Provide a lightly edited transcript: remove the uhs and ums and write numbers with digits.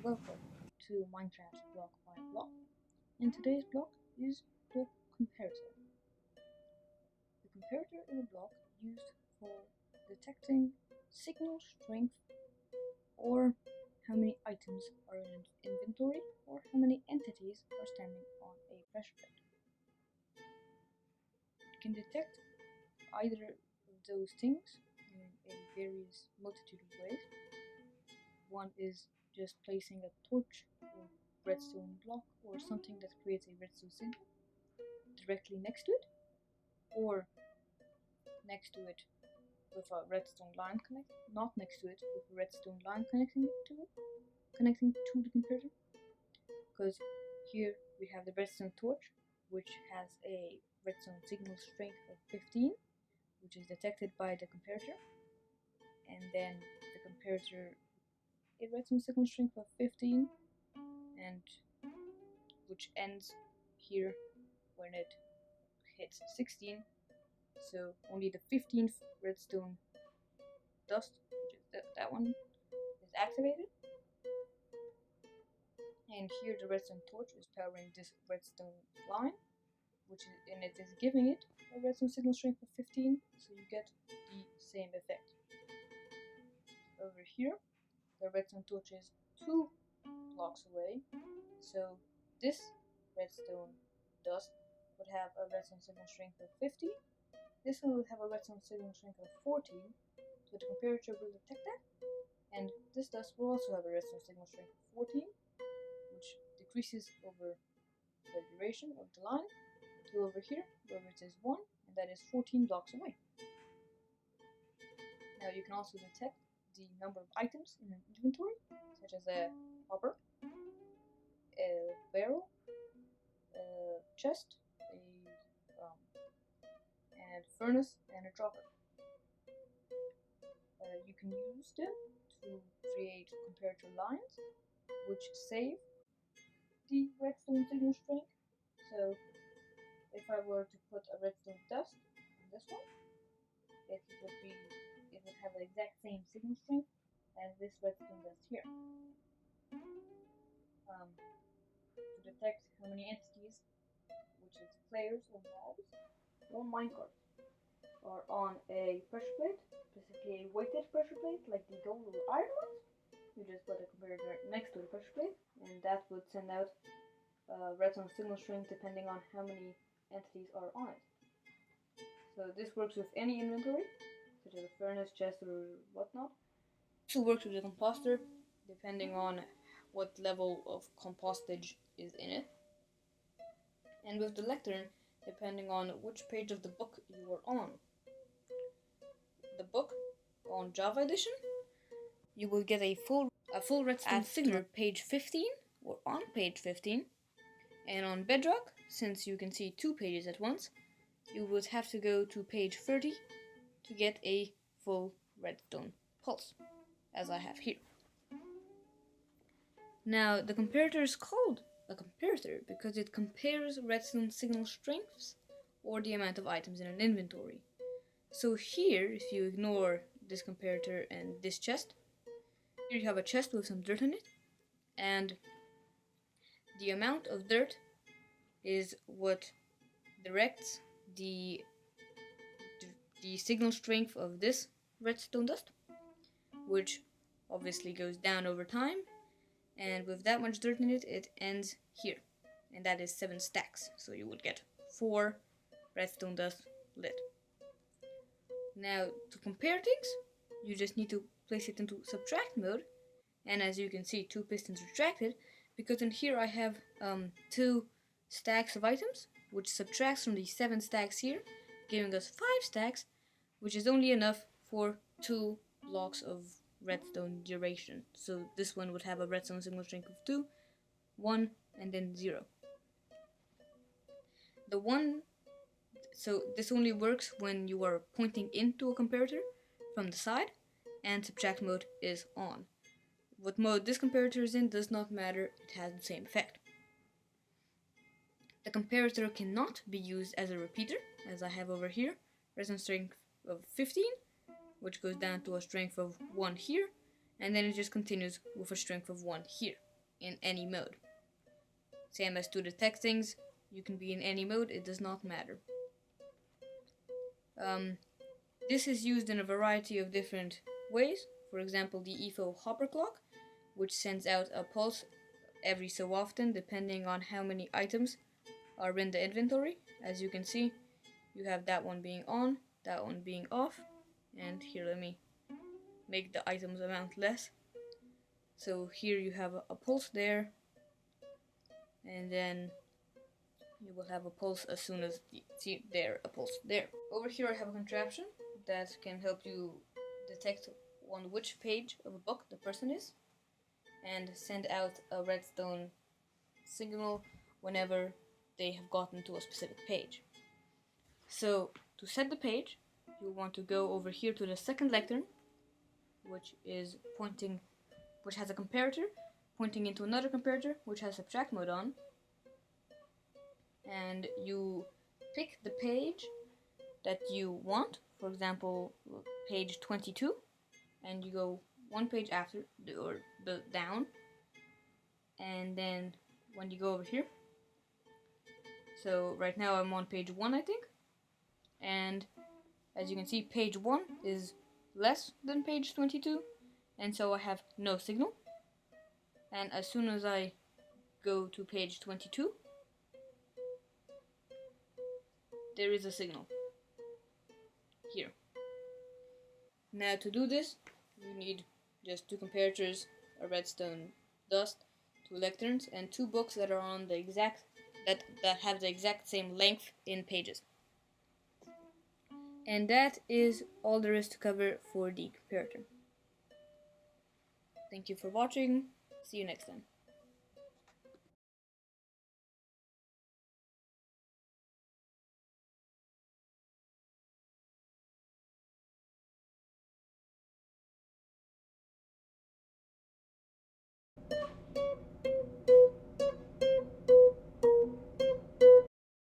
Welcome to Minecraft block by block, and today's block is the comparator. The comparator is a block used for detecting signal strength, or how many items are in an inventory, or how many entities are standing on a pressure plate. It can detect either of those things in a various multitude of ways. One is just placing a torch or redstone block or something that creates a redstone signal directly next to it, or next to it with a redstone line not next to it with a redstone line connecting to the comparator. Because here we have the redstone torch, which has a redstone signal strength of 15, which is detected by the comparator, and then the comparator a redstone signal strength of 15, and which ends here when it hits 16. So only the 15th redstone dust, which is that one, is activated. And here the redstone torch is powering this redstone line, and it is giving it a redstone signal strength of 15, so you get the same effect. Over here, the redstone torch is 2 blocks away, so this redstone dust would have a redstone signal strength of 50. This one would have a redstone signal strength of 14, so the comparator will detect that. And this dust will also have a redstone signal strength of 14, which decreases over the duration of the line to over here, where it is 1, and that is 14 blocks away. Now you can also detect the number of items in an inventory, such as a hopper, a barrel, a chest, and furnace, and a dropper. You can use them to create comparator lines, which save the redstone signal strength. So if I were to put a redstone dust on this one, it would have the exact same signal strength as this redstone dust here. To detect how many entities, which is players or mobs, or minecarts, are on a pressure plate, specifically a weighted pressure plate like the gold or iron ones, you just put a comparator next to the pressure plate, and that would send out redstone signal strength depending on how many entities are on it. So this works with any inventory, such as a furnace, chest, or whatnot. It also works with the composter, depending on what level of compostage is in it. And with the lectern, depending on which page of the book you are on. The book on Java Edition, you will get a full redstone signal page 15 or on page 15. And on Bedrock, since you can see 2 pages at once, you would have to go to page 30 to get a full redstone pulse, as I have here. Now, the comparator is called a comparator because it compares redstone signal strengths or the amount of items in an inventory. So here, if you ignore this comparator and this chest, here you have a chest with some dirt in it, and the amount of dirt is what directs the signal strength of this redstone dust, which obviously goes down over time, and with that much dirt in it, it ends here, and that is 7 stacks, so you would get 4 redstone dust lit. Now, to compare things, you just need to place it into subtract mode, and as you can see, 2 pistons retracted, because in here I have 2 stacks of items, which subtracts from the 7 stacks here, giving us 5 stacks, which is only enough for 2 blocks of redstone duration. So this one would have a redstone signal strength of 2, 1, and then 0. So this only works when you are pointing into a comparator from the side, and subtract mode is on. What mode this comparator is in does not matter, it has the same effect. The comparator cannot be used as a repeater, as I have over here, redstone strength of 15, which goes down to a strength of 1 here, and then it just continues with a strength of 1 here. in any mode. Same as to detect things, you can be in any mode, it does not matter. This is used in a variety of different ways. For example, the EFO hopper clock, which sends out a pulse every so often depending on how many items are in the inventory. As you can see, you have that one being on, that one being off, and here let me make the items amount less. So here you have a pulse there, and then you will have a pulse as soon as you see there, a pulse there. Over here I have a contraption that can help you detect on which page of a book the person is and send out a redstone signal whenever they have gotten to a specific page. So to set the page, you want to go over here to the second lectern, which has a comparator pointing into another comparator which has subtract mode on, and you pick the page that you want, for example page 22, and you go one page after or the down, and then when you go over here, so right now I'm on page 1 I think, and as you can see page 1 is less than page 22, and so I have no signal. And as soon as I go to page 22, there is a signal here. Now to do this, you need just 2 comparators, a redstone dust, 2 lecterns, and 2 books that are on the exact that have the exact same length in pages. And that is all there is to cover for the comparator. Thank you for watching. See you next time.